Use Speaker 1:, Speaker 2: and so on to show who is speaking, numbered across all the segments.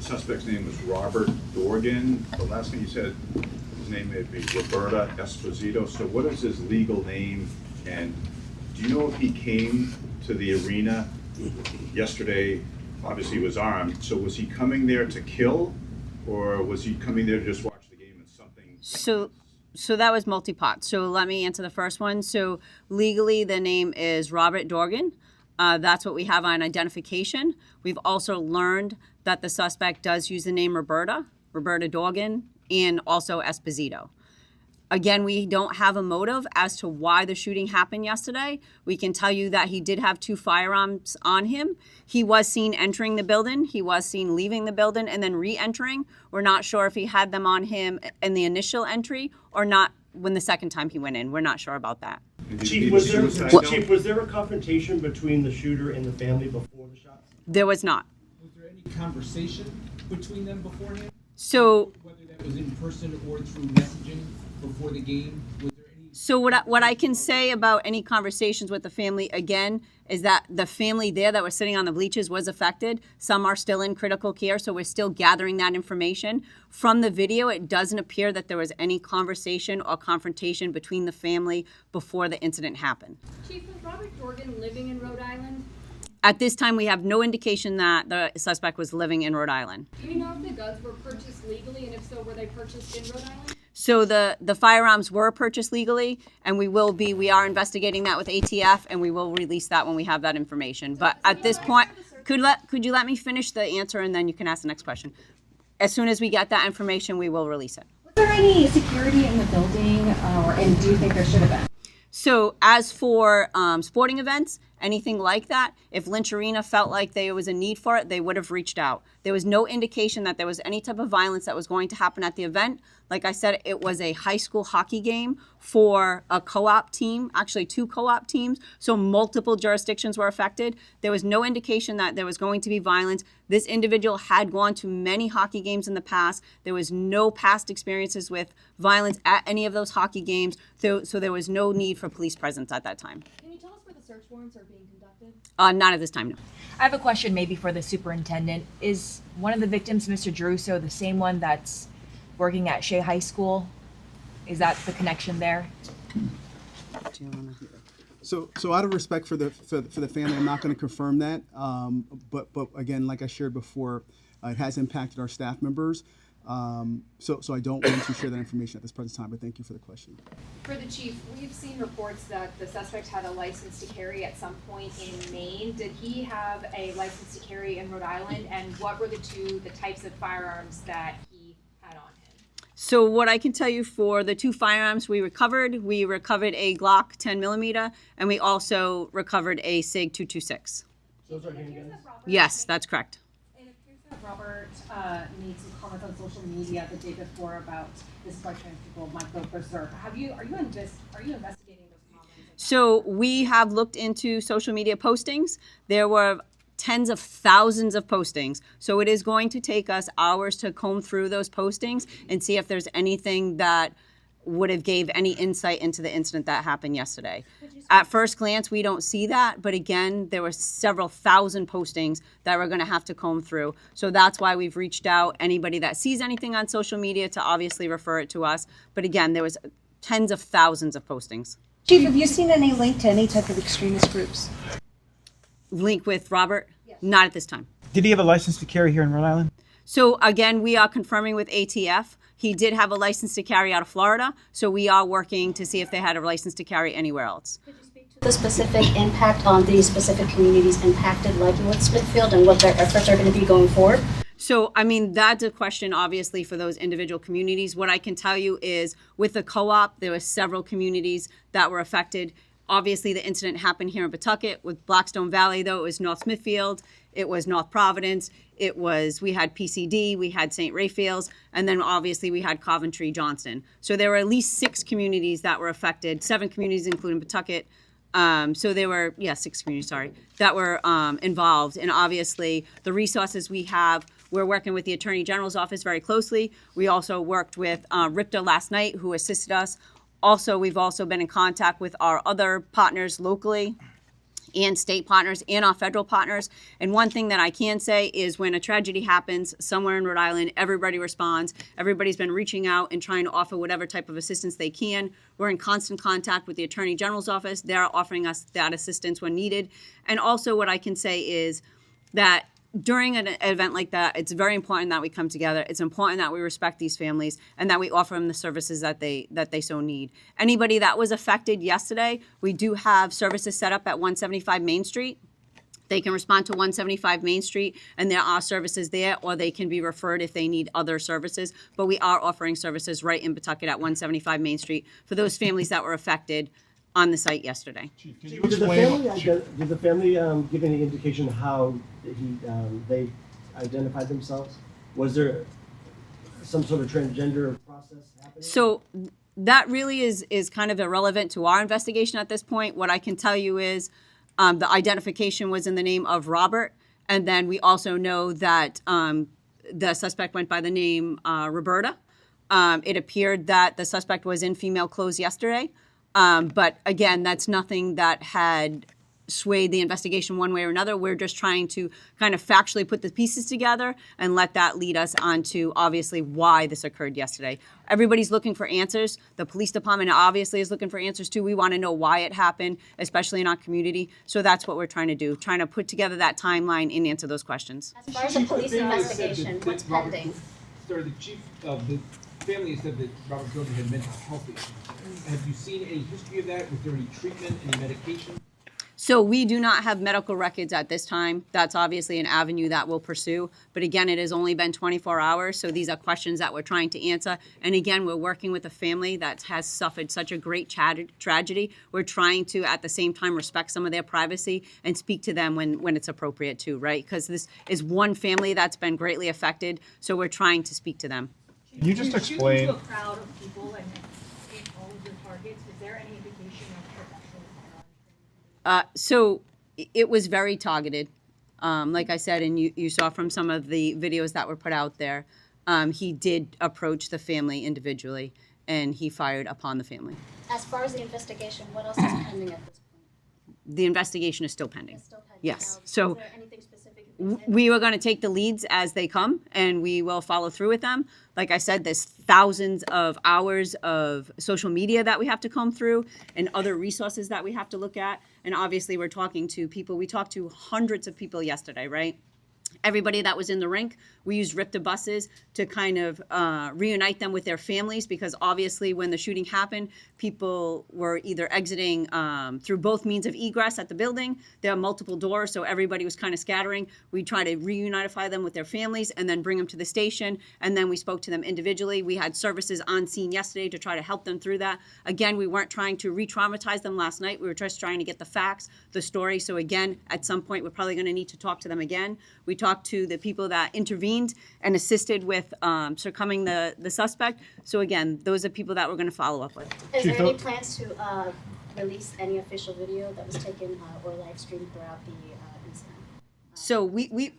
Speaker 1: suspect's name was Robert Dorgan. The last thing you said, his name may be Roberta Esposito. So what is his legal name? And do you know if he came to the arena yesterday? Obviously he was armed. So was he coming there to kill, or was he coming there to just watch the game and something?
Speaker 2: So that was multi-pot. So let me answer the first one. So legally, the name is Robert Dorgan. That's what we have on identification. We've also learned that the suspect does use the name Roberta Dorgan, and also Esposito. Again, we don't have a motive as to why the shooting happened yesterday. We can tell you that he did have 2 firearms on him. He was seen entering the building. He was seen leaving the building and then re-entering. We're not sure if he had them on him in the initial entry or not when the second time he went in. We're not sure about that.
Speaker 3: Chief, was there a confrontation between the shooter and the family before the shots?
Speaker 2: There was not.
Speaker 4: Was there any conversation between them beforehand?
Speaker 2: So
Speaker 4: whether that was in person or through messaging before the game, was there any?
Speaker 2: So what I can say about any conversations with the family, again, is that the family there that was sitting on the bleachers was affected. Some are still in critical care, so we're still gathering that information. From the video, it doesn't appear that there was any conversation or confrontation between the family before the incident happened.
Speaker 5: Chief, was Robert Dorgan living in Rhode Island?
Speaker 2: At this time, we have no indication that the suspect was living in Rhode Island.
Speaker 5: Do you know if the guns were purchased legally, and if so, were they purchased in Rhode Island?
Speaker 2: So the firearms were purchased legally, and we are investigating that with ATF, and we will release that when we have that information. But at this point, could you let me finish the answer, and then you can ask the next question. As soon as we get that information, we will release it.
Speaker 6: Was there any security in the building, and do you think there should have been?
Speaker 2: So as for sporting events, anything like that, if Lynch Arena felt like there was a need for it, they would have reached out. There was no indication that there was any type of violence that was going to happen at the event. Like I said, it was a high school hockey game for a co-op team, actually 2 co-op teams, so multiple jurisdictions were affected. There was no indication that there was going to be violence. This individual had gone to many hockey games in the past. There was no past experiences with violence at any of those hockey games, so there was no need for police presence at that time.
Speaker 5: Can you tell us where the search warrants are being conducted?
Speaker 2: Not at this time, no.
Speaker 7: I have a question maybe for the superintendent. Is one of the victims, Mr. Geruso, the same one that's working at Shea High School? Is that the connection there?
Speaker 8: So out of respect for the family, I'm not going to confirm that. But again, like I shared before, it has impacted our staff members. So I don't want to share that information at this present time, but thank you for the question.
Speaker 5: For the chief, we've seen reports that the suspect had a license to carry at some point in Maine. Did he have a license to carry in Rhode Island? And what were the types of firearms that he had on him?
Speaker 2: So what I can tell you for the 2 firearms we recovered a Glock 10 millimeter, and we also recovered a SIG 226.
Speaker 3: Those are handguns?
Speaker 2: Yes, that's correct.
Speaker 6: It appears that Robert made some comments on social media the day before about this is why trans people might go berserk. Are you investigating those comments?
Speaker 2: So we have looked into social media postings. There were tens of thousands of postings. So it is going to take us hours to comb through those postings and see if there's anything that would have gave any insight into the incident that happened yesterday. At first glance, we don't see that, but again, there were several thousand postings that we're going to have to comb through. So that's why we've reached out anybody that sees anything on social media to obviously refer it to us. But again, there was tens of thousands of postings.
Speaker 6: Chief, have you seen any link to any type of extremist groups?
Speaker 2: Link with Robert? Yes. Not at this time.
Speaker 9: Did he have a license to carry here in Rhode Island?
Speaker 2: So again, we are confirming with ATF. He did have a license to carry out of Florida, so we are working to see if they had a license to carry anywhere else.
Speaker 10: Could you speak to the specific impact on these specific communities impacted, like with Smithfield, and what their efforts are going to be going forward?
Speaker 2: So, I mean, that's a question, obviously, for those individual communities. What I can tell you is with the co-op, there were several communities that were affected. Obviously, the incident happened here in Pawtucket. With Blackstone Valley, though, it was North Smithfield, it was North Providence, we had PCD, we had St. Raphael's, and then obviously we had Coventry, Johnston. So there were at least 6 communities that were affected, 7 communities including Pawtucket. So there were, 6 communities, that were involved. And obviously the resources we have, we're working with the Attorney General's office very closely. We also worked with RIPTA last night, who assisted us. Also, we've also been in contact with our other partners locally and state partners and our federal partners. And one thing that I can say is when a tragedy happens somewhere in Rhode Island, everybody responds. Everybody's been reaching out and trying to offer whatever type of assistance they can. We're in constant contact with the Attorney General's office. They're offering us that assistance when needed. And also what I can say is that during an event like that, it's very important that we come together. It's important that we respect these families and that we offer them the services that they so need. Anybody that was affected yesterday, we do have services set up at 175 Main Street. They can respond to 175 Main Street, and there are services there, or they can be referred if they need other services. But we are offering services right in Pawtucket at 175 Main Street for those families that were affected on the site yesterday.
Speaker 3: Did the family give any indication how they identified themselves? Was there some sort of transgender process happening?
Speaker 2: So that really is kind of irrelevant to our investigation at this point. What I can tell you is the identification was in the name of Robert, and then we also know that the suspect went by the name Roberta. It appeared that the suspect was in female clothes yesterday. But again, that's nothing that had swayed the investigation one way or another. We're just trying to kind of factually put the pieces together and let that lead us on to obviously why this occurred yesterday. Everybody's looking for answers. The police department obviously is looking for answers too. We want to know why it happened, especially in our community. So that's what we're trying to do, trying to put together that timeline and answer those questions.
Speaker 10: As far as the police investigation, what's pending?
Speaker 4: Sir, the chief of the family said that Robert Jordan had mental health issues. Have you seen any history of that? Was there any treatment, any medication?
Speaker 2: So we do not have medical records at this time. That's obviously an avenue that we'll pursue. But again, it has only been 24 hours, so these are questions that we're trying to answer. And again, we're working with a family that has suffered such a great tragedy. We're trying to, at the same time, respect some of their privacy and speak to them when it's appropriate too, right? Because this is one family that's been greatly affected, so we're trying to speak to them.
Speaker 9: Can you just explain?
Speaker 6: To a crowd of people and hit all of your targets, is there any indication of professional firearms?
Speaker 2: So it was very targeted. Like I said, and you saw from some of the videos that were put out there, he did approach the family individually and he fired upon the family.
Speaker 10: As far as the investigation, what else is pending at this point?
Speaker 2: The investigation is still pending.
Speaker 10: It's still pending.
Speaker 2: Yes.
Speaker 10: Is
Speaker 2: So
Speaker 10: there anything specific you can say?
Speaker 2: we are going to take the leads as they come and we will follow through with them. Like I said, there's thousands of hours of social media that we have to comb through and other resources that we have to look at. And obviously we're talking to people. We talked to hundreds of people yesterday, right? Everybody that was in the rink, we used RIPTA buses to kind of reunite them with their families because obviously when the shooting happened, people were either exiting through both means of egress at the building. There are multiple doors, so everybody was kind of scattering. We tried to reunify them with their families and then bring them to the station, and then we spoke to them individually. We had services on scene yesterday to try to help them through that. Again, we weren't trying to re-traumatize them last night. We were just trying to get the facts, the story. So again, at some point, we're probably going to need to talk to them again. We talked to the people that intervened and assisted with succumbing the suspect. So again, those are people that we're going to follow up with.
Speaker 10: Is there any plans to release any official video that was taken or live streamed throughout the incident?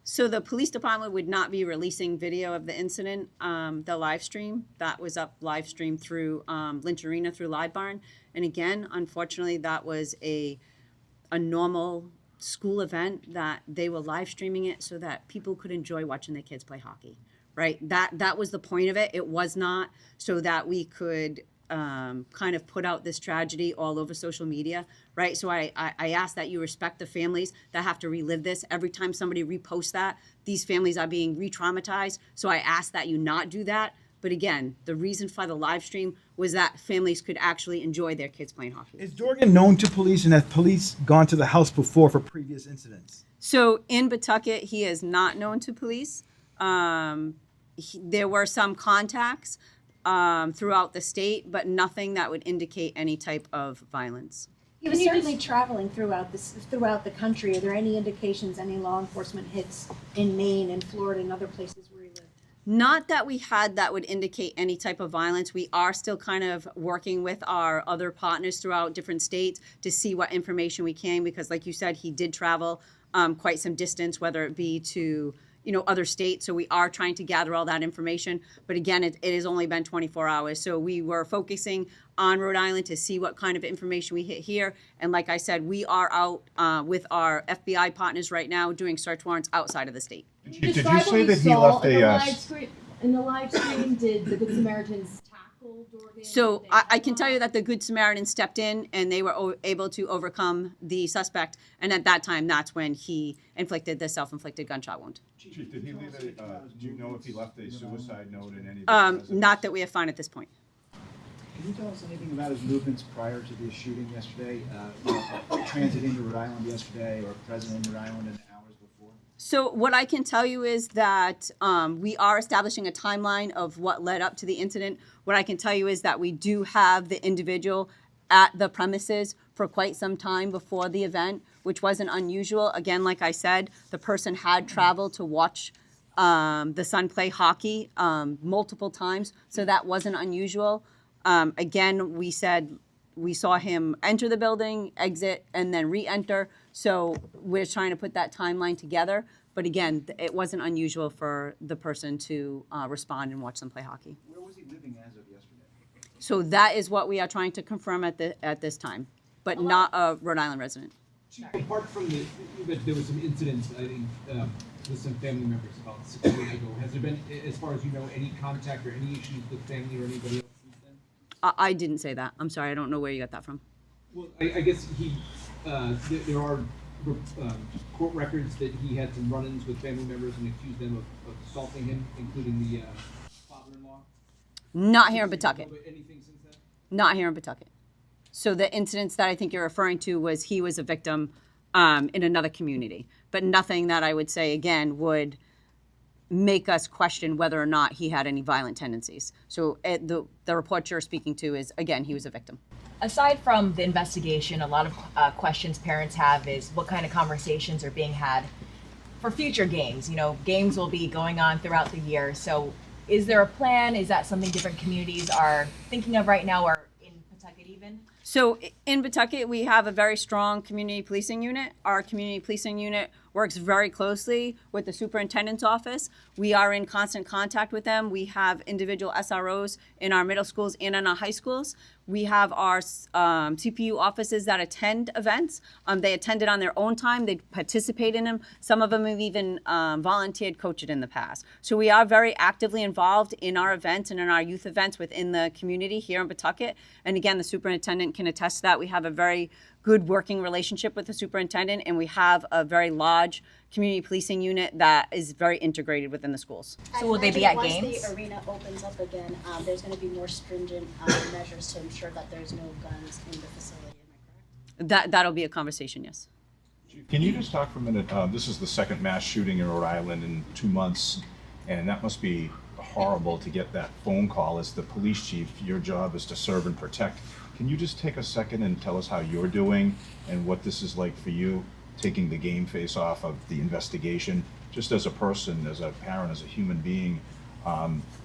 Speaker 2: So the police department would not be releasing video of the incident, the live stream. That was up live stream through Lynch Arena through Live Barn. And again, unfortunately, that was a normal school event that they were live streaming it so that people could enjoy watching their kids play hockey, right? That was the point of it. It was not so that we could kind of put out this tragedy all over social media, right? So I ask that you respect the families that have to relive this. Every time somebody reposts that, these families are being re-traumatized. So I ask that you not do that. But again, the reason for the live stream was that families could actually enjoy their kids playing hockey.
Speaker 9: Is Dorgan known to police, and has police gone to the house before for previous incidents?
Speaker 2: So in Pawtucket, he is not known to police. There were some contacts throughout the state, but nothing that would indicate any type of violence.
Speaker 6: He was certainly traveling throughout the country. Are there any indications, any law enforcement hits in Maine and Florida and other places where he lived?
Speaker 2: Not that we had that would indicate any type of violence. We are still kind of working with our other partners throughout different states to see what information we can, because like you said, he did travel quite some distance, whether it be to other states. So we are trying to gather all that information. But again, it has only been 24 hours. So we were focusing on Rhode Island to see what kind of information we hit here. And like I said, we are out with our FBI partners right now doing search warrants outside of the state.
Speaker 1: Chief, did you say that he left
Speaker 11: in the live stream, did the Good Samaritans tackle Dorgan?
Speaker 2: So
Speaker 11: Did they
Speaker 2: I
Speaker 11: help
Speaker 2: can tell
Speaker 11: him?
Speaker 2: you that the Good Samaritan stepped in and they were able to overcome the suspect. And at that time, that's when he inflicted the self-inflicted gunshot wound.
Speaker 1: Chief, did he leave a, do you know if he left a suicide note in any of the residence?
Speaker 2: Not that we have found at this point.
Speaker 12: Can you tell us anything about his movements prior to the shooting yesterday? Transit into Rhode Island yesterday, or present in Rhode Island in the hours before?
Speaker 2: So what I can tell you is that we are establishing a timeline of what led up to the incident. What I can tell you is that we do have the individual at the premises for quite some time before the event, which wasn't unusual. Again, like I said, the person had traveled to watch the son play hockey multiple times, so that wasn't unusual. Again, we said we saw him enter the building, exit, and then re-enter. So we're trying to put that timeline together. But again, it wasn't unusual for the person to respond and watch them play hockey.
Speaker 12: Where was he living as of yesterday?
Speaker 2: So that is what we are trying to confirm at this time, but not a Rhode Island resident.
Speaker 4: Chief, apart from that there was some incidents, I think, with some family members about 6 years ago, has there been, as far as you know, any contact or any issues with family or anybody else since then?
Speaker 2: I didn't say that. I'm sorry. I don't know where you got that from.
Speaker 4: Well, I guess there are court records that he had some run-ins with family members and accused them of assaulting him, including the father-in-law.
Speaker 2: Not here in Pawtucket.
Speaker 4: Anything since then?
Speaker 2: Not here in Pawtucket. So the incidents that I think you're referring to was he was a victim in another community, but nothing that I would say, again, would make us question whether or not he had any violent tendencies. So the report you're speaking to is, again, he was a victim.
Speaker 7: Aside from the investigation, a lot of questions parents have is what kind of conversations are being had for future games. Games will be going on throughout the year. So is there a plan? Is that something different communities are thinking of right now, or in Pawtucket even?
Speaker 2: So in Pawtucket, we have a very strong community policing unit. Our community policing unit works very closely with the superintendent's office. We are in constant contact with them. We have individual SROs in our middle schools and in our high schools. We have our CPU offices that attend events. They attend it on their own time. They participate in them. Some of them have even volunteered, coached it in the past. So we are very actively involved in our events and in our youth events within the community here in Pawtucket. And again, the superintendent can attest to that. We have a very good working relationship with the superintendent, and we have a very large community policing unit that is very integrated within the schools.
Speaker 7: So will they be at games?
Speaker 10: Once the arena opens up again, there's going to be more stringent measures to ensure that there's no guns in the facility. Am I correct?
Speaker 2: That'll be a conversation, yes.
Speaker 1: Can you just talk for a minute? This is the second mass shooting in Rhode Island in 2 months, and that must be horrible to get that phone call. As the police chief, your job is to serve and protect. Can you just take a second and tell us how you're doing and what this is like for you, taking the game face off of the investigation, just as a person, as a parent, as a human being?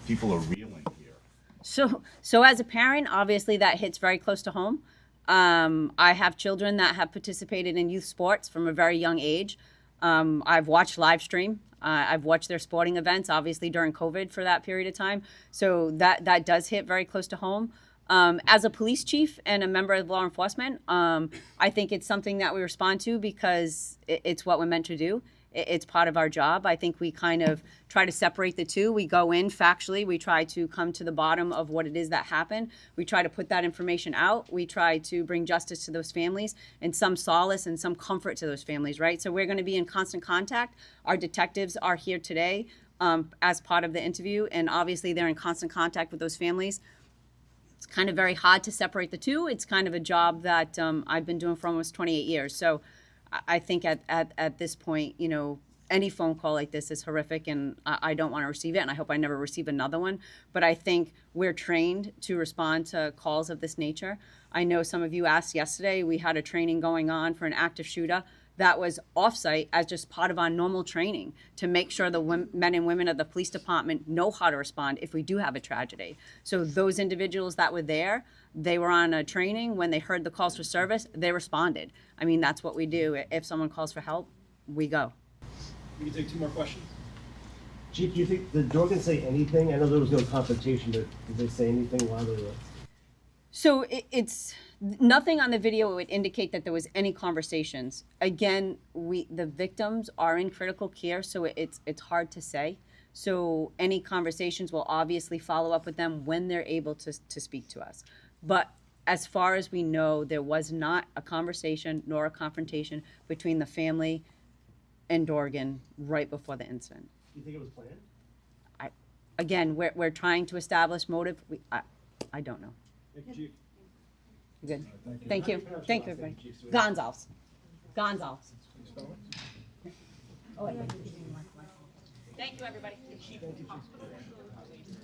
Speaker 1: People are reeling here.
Speaker 2: So as a parent, obviously that hits very close to home. I have children that have participated in youth sports from a very young age. I've watched live stream. I've watched their sporting events, obviously during COVID for that period of time. So that does hit very close to home. As a police chief and a member of law enforcement, I think it's something that we respond to because it's what we're meant to do. It's part of our job. I think we kind of try to separate the two. We go in factually. We try to come to the bottom of what it is that happened. We try to put that information out. We try to bring justice to those families and some solace and some comfort to those families, right? So we're going to be in constant contact. Our detectives are here today as part of the interview, and obviously they're in constant contact with those families. It's kind of very hard to separate the two. It's kind of a job that I've been doing for almost 28 years. So I think at this point, any phone call like this is horrific, and I don't want to receive it, and I hope I never receive another one. But I think we're trained to respond to calls of this nature. I know some of you asked yesterday, we had a training going on for an active shooter that was offsite as just part of our normal training to make sure the men and women of the police department know how to respond if we do have a tragedy. So those individuals that were there, they were on a training. When they heard the calls for service, they responded. I mean, that's what we do. If someone calls for help, we go.
Speaker 9: We can take 2 more questions.
Speaker 3: Chief, do you think, did Dorgan say anything? I know there was no confrontation, but did they say anything while they were?
Speaker 2: So it's nothing on the video would indicate that there was any conversations. Again, the victims are in critical care, so it's hard to say. So any conversations will obviously follow up with them when they're able to speak to us. But as far as we know, there was not a conversation nor a confrontation between the family and Dorgan right before the incident.
Speaker 3: Do you think it was planned?
Speaker 2: Again, we're trying to establish motive. I don't know.
Speaker 3: Chief.
Speaker 2: You good? Thank you. Thank you, everybody. Gonzalez. Gonzalez. Oh, wait. Thank you, everybody.